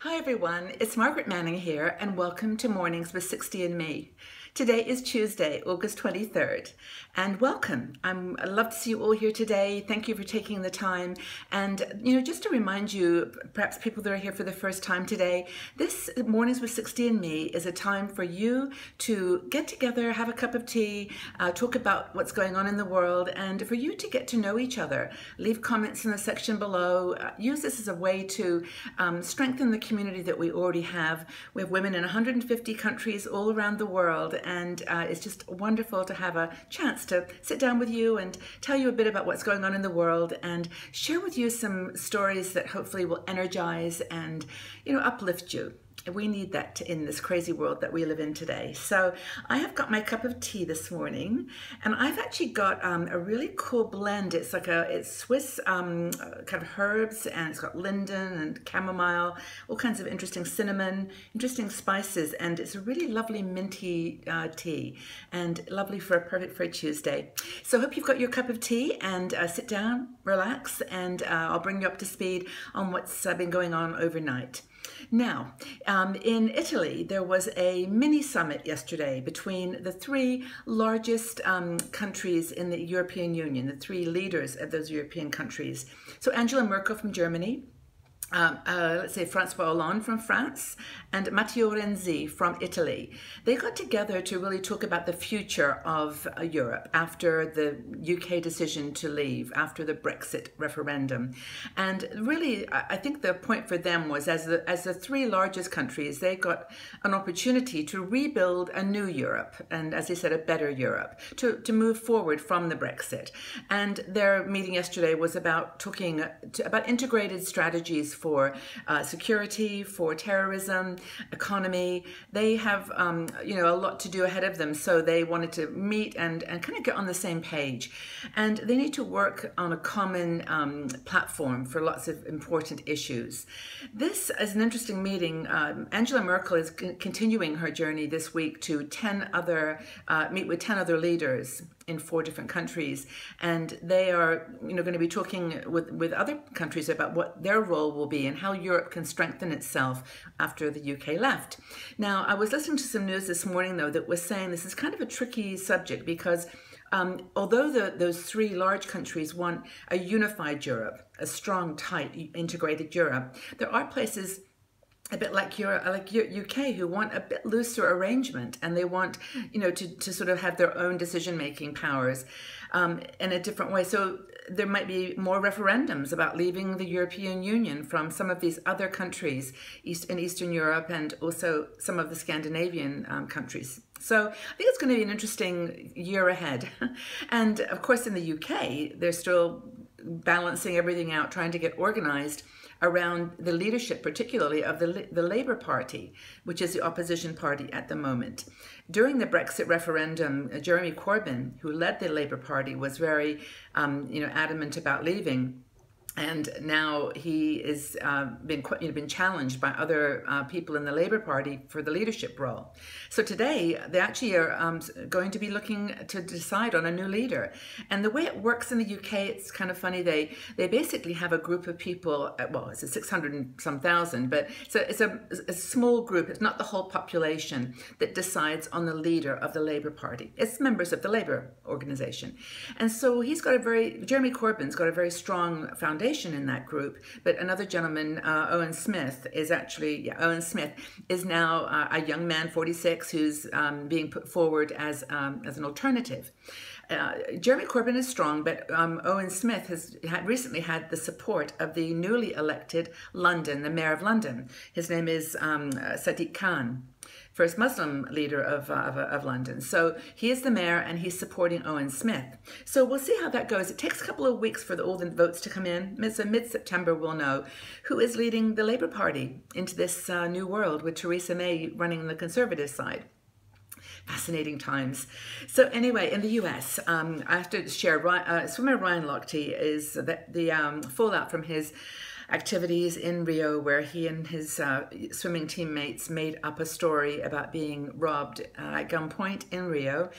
Hi everyone, it's Margaret Manning here and welcome to Mornings with 60 and Me. Today is Tuesday, August 23rd, and welcome. I love to see you all here today. Thank you for taking the time. And, just to remind you, perhaps people that are here for the first time today, this Mornings with 60 and Me is a time for you to get together, have a cup of tea, talk about what's going on in the world, and for you to get to know each other. Leave comments in the section below. Use this as a way to strengthen the community that we already have. We have women in 150 countries all around the world, and it's just wonderful to have a chance to sit down with you and tell you a bit about what's going on in the world and share with you some stories that hopefully will energize and uplift you. We need that in this crazy world that we live in today. So I have got my cup of tea this morning, and I've actually got a really cool blend. It's Swiss kind of herbs, and it's got linden and chamomile, all kinds of interesting cinnamon, interesting spices, and it's a really lovely minty tea, and perfect for a Tuesday. So I hope you've got your cup of tea and sit down, relax, and I'll bring you up to speed on what's been going on overnight. Now, in Italy, there was a mini summit yesterday between the three largest countries in the European Union, the three leaders of those European countries. So Angela Merkel from Germany, let's say François Hollande from France, and Matteo Renzi from Italy. They got together to really talk about the future of Europe after the UK decision to leave, after the Brexit referendum. And really, I think the point for them was, as the three largest countries, they got an opportunity to rebuild a new Europe, and as they said, a better Europe, to move forward from the Brexit. And their meeting yesterday was about talking about integrated strategies for security, for terrorism, economy. They have, a lot to do ahead of them, so they wanted to meet and kind of get on the same page. And they need to work on a common platform for lots of important issues. This is an interesting meeting. Angela Merkel is continuing her journey this week to meet with 10 other leaders in 4 different countries, and they are going to be talking with other countries about what their role will be and how Europe can strengthen itself after the UK left. Now, I was listening to some news this morning, though, that was saying this is kind of a tricky subject because although those 3 large countries want a unified Europe, a strong, tight, integrated Europe, there are places a bit like UK, who want a bit looser arrangement, and they want, to sort of have their own decision-making powers in a different way. So there might be more referendums about leaving the European Union from some of these other countries in Eastern Europe, and also some of the Scandinavian countries. So I think it's going to be an interesting year ahead. And of course, in the UK, they're still balancing everything out, trying to get organized around the leadership, particularly of the Labour Party, which is the opposition party at the moment. During the Brexit referendum, Jeremy Corbyn, who led the Labour Party, was very, adamant about leaving. And now he is been challenged by other people in the Labour Party for the leadership role. So today they actually are going to be looking to decide on a new leader. And the way it works in the UK, it's kind of funny. They basically have a group of people. Well, it's a 600 and some thousand, but it's a small group. It's not the whole population that decides on the leader of the Labour Party. It's members of the Labour organisation. And so Jeremy Corbyn's got a very strong foundation in that group, but another gentleman, Owen Smith, is now a young man, 46, who's being put forward as an alternative. Jeremy Corbyn is strong, but Owen Smith has recently had the support of the newly elected the Mayor of London. His name is Sadiq Khan, first Muslim leader of London. So he is the mayor, and he's supporting Owen Smith. So we'll see how that goes. It takes a couple of weeks for all the votes to come in. So mid-September we'll know who is leading the Labour Party into this new world, with Theresa May running the Conservative side. Fascinating times. So anyway, in the US, I have to share, swimmer Ryan Lochte is the fallout from his activities in Rio, where he and his swimming teammates made up a story about being robbed at gunpoint in Rio.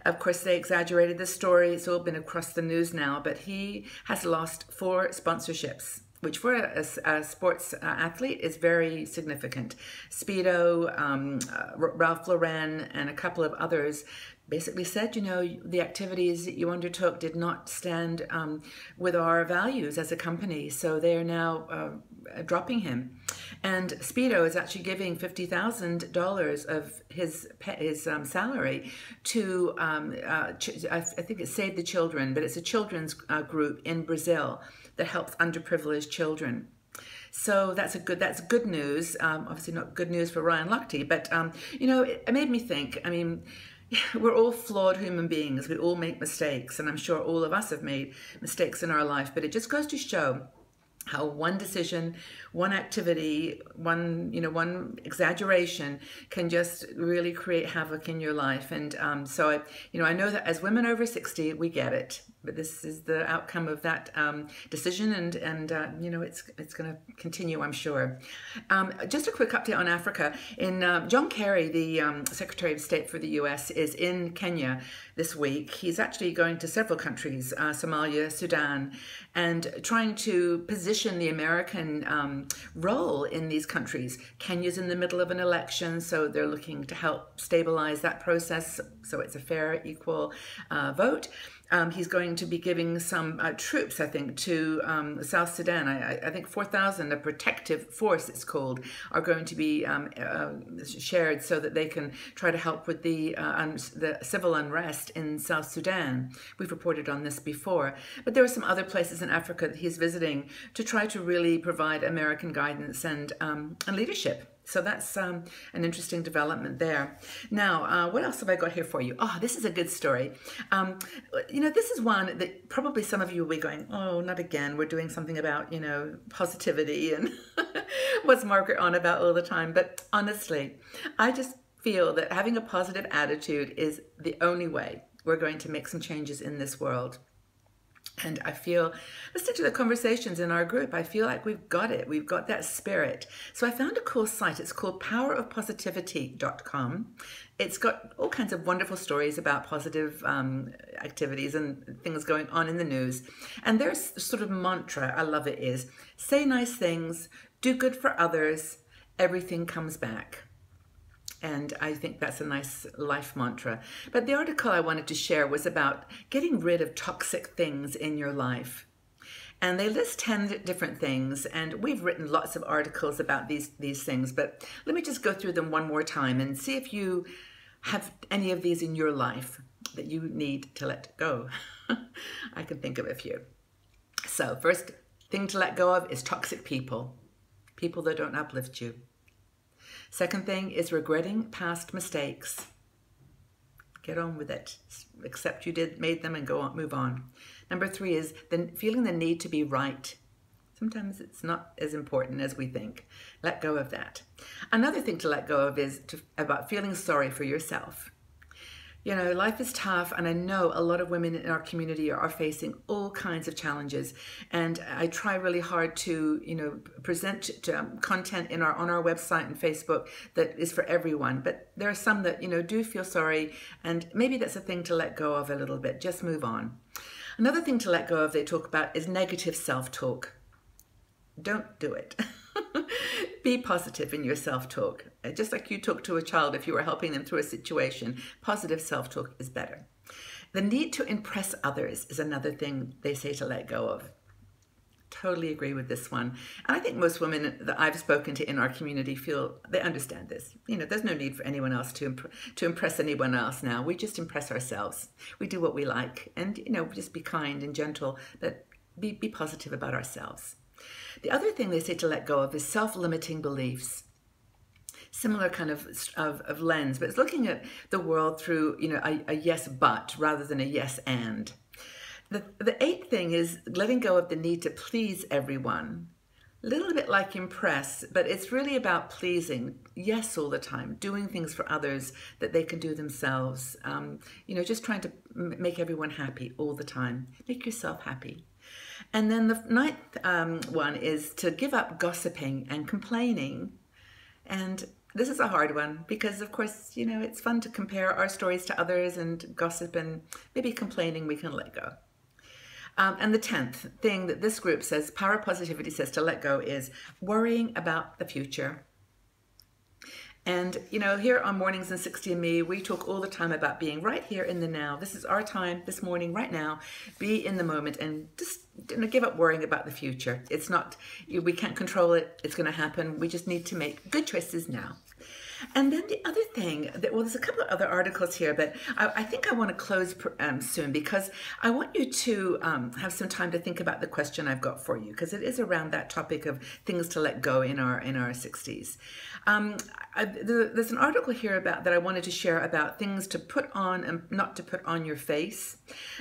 Of course, they exaggerated the story. It's all been across the news now, but he has lost 4 sponsorships which for a sports athlete is very significant. Speedo, Ralph Lauren, and a couple of others basically said, you know, the activities that you undertook did not stand with our values as a company, so they are now dropping him. And Speedo is actually giving $50,000 of his salary to, I think it's Save the Children, but it's a children's group in Brazil that helps underprivileged children. So that's good news. Obviously not good news for Ryan Lochte, but you know, it made me think. I mean, we're all flawed human beings. We all make mistakes, and I'm sure all of us have made mistakes in our life. But it just goes to show how one decision, one activity, one exaggeration can just really create havoc in your life. And so I know that as women over 60, we get it. But this is the outcome of that decision, and it's going to continue, I'm sure. Just a quick update on Africa. John Kerry, the Secretary of State for the U.S., is in Kenya this week. He's actually going to several countries, Somalia, Sudan, and trying to position the American role in these countries. Kenya's in the middle of an election, so they're looking to help stabilize that process so it's a fair, equal vote. He's going to be giving some troops, I think, to South Sudan. I think 4,000, a protective force it's called, are going to be shared so that they can try to help with the civil unrest in South Sudan. We've reported on this before. But there are some other places in Africa that he's visiting to try to really provide American guidance and leadership. So that's an interesting development there. Now, what else have I got here for you? Oh, this is a good story. This is one that probably some of you will be going, oh, not again. We're doing something about, positivity and what's Margaret on about all the time. But honestly, I just feel that having a positive attitude is the only way we're going to make some changes in this world. And I feel, listening to the conversations in our group, I feel like we've got it. We've got that spirit. So I found a cool site. It's called powerofpositivity.com. It's got all kinds of wonderful stories about positive activities and things going on in the news. And their sort of mantra, I love it, is say nice things, do good for others, everything comes back. And I think that's a nice life mantra. But the article I wanted to share was about getting rid of toxic things in your life. And they list 10 different things, and we've written lots of articles about these things, but let me just go through them one more time and see if you have any of these in your life that you need to let go. I can think of a few. So first thing to let go of is toxic people, people that don't uplift you. Second thing is regretting past mistakes. Get on with it. Accept you made them and go on, move on. Number 3 is feeling the need to be right. Sometimes it's not as important as we think. Let go of that. Another thing to let go of is about feeling sorry for yourself. Life is tough, and I know a lot of women in our community are facing all kinds of challenges. And I try really hard to, present content on our website and Facebook that is for everyone. But there are some that, do feel sorry, and maybe that's a thing to let go of a little bit. Just move on. Another thing to let go of they talk about is negative self-talk. Don't do it. Be positive in your self-talk. Just like you talk to a child if you were helping them through a situation, positive self-talk is better. The need to impress others is another thing they say to let go of. Totally agree with this one. And I think most women that I've spoken to in our community feel they understand this. There's no need for anyone else to impress anyone else now. We just impress ourselves. We do what we like. And, just be kind and gentle, but be positive about ourselves. The other thing they say to let go of is self-limiting beliefs. Similar kind of lens, but it's looking at the world through, a yes but rather than a yes and. The 8th thing is letting go of the need to please everyone. A little bit like impress, but it's really about pleasing, yes, all the time, doing things for others that they can do themselves. Just trying to make everyone happy all the time. Make yourself happy. And then the 9th one is to give up gossiping and complaining. And this is a hard one because, of course, it's fun to compare our stories to others and gossip, and maybe complaining we can let go. And the 10th thing that this group says, Power Positivity says to let go, is worrying about the future. And, you know, here on Mornings in 60 and Me, we talk all the time about being right here in the now. This is our time this morning, right now. Be in the moment and just give up worrying about the future. It's not, we can't control it. It's going to happen. We just need to make good choices now. And then the other thing, well, there's a couple of other articles here, but I think I want to close soon because I want you to have some time to think about the question I've got for you, because it is around that topic of things to let go in our 60s. There's an article here about that I wanted to share about things to put on and not to put on your face,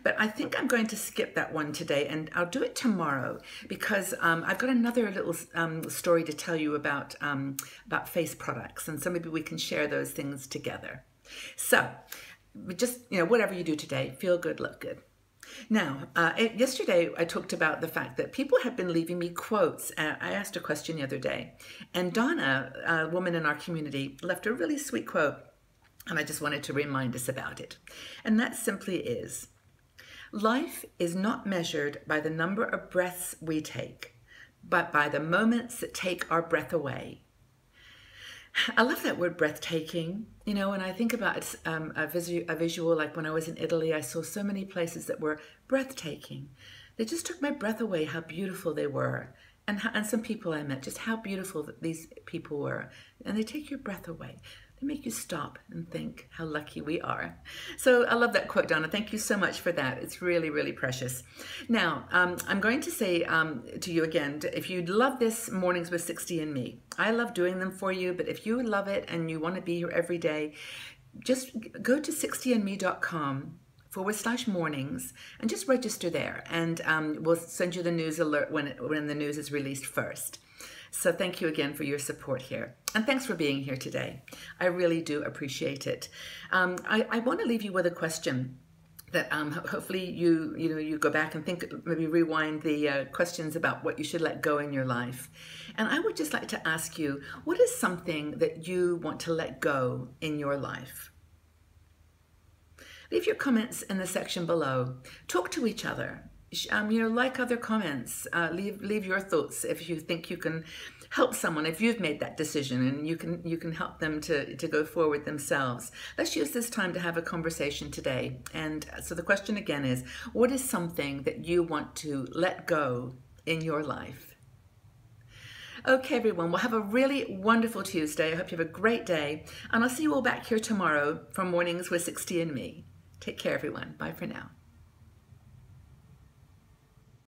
but I think I'm going to skip that one today, and I'll do it tomorrow because I've got another little story to tell you about face products, and so maybe we can share those things together. So just, you know, whatever you do today, feel good, look good. Now, yesterday I talked about the fact that people have been leaving me quotes. I asked a question the other day, and Donna, a woman in our community, left a really sweet quote, and I just wanted to remind us about it. And that simply is, life is not measured by the number of breaths we take, but by the moments that take our breath away. I love that word, breathtaking. You know, when I think about a visual, like when I was in Italy, I saw so many places that were breathtaking. They just took my breath away, how beautiful they were. And some people I met, just how beautiful that these people were. And they take your breath away. They make you stop and think how lucky we are. So I love that quote, Donna. Thank you so much for that. It's really, really precious. Now, I'm going to say to you again, if you love this Mornings with 60 and Me, I love doing them for you, but if you love it and you want to be here every day, just go to 60andme.com/mornings and just register there, and we'll send you the news alert when the news is released first. So thank you again for your support here. And thanks for being here today. I really do appreciate it. I want to leave you with a question that hopefully you go back and think, maybe rewind the questions about what you should let go in your life. And I would just like to ask you, what is something that you want to let go in your life? Leave your comments in the section below. Talk to each other. Like other comments. Leave your thoughts if you think you can help someone, if you've made that decision and you can help them to go forward themselves. Let's use this time to have a conversation today. And so the question again is, what is something that you want to let go in your life? Okay, everyone, well, have a really wonderful Tuesday. I hope you have a great day. And I'll see you all back here tomorrow for Mornings with 60 and Me. Take care, everyone. Bye for now.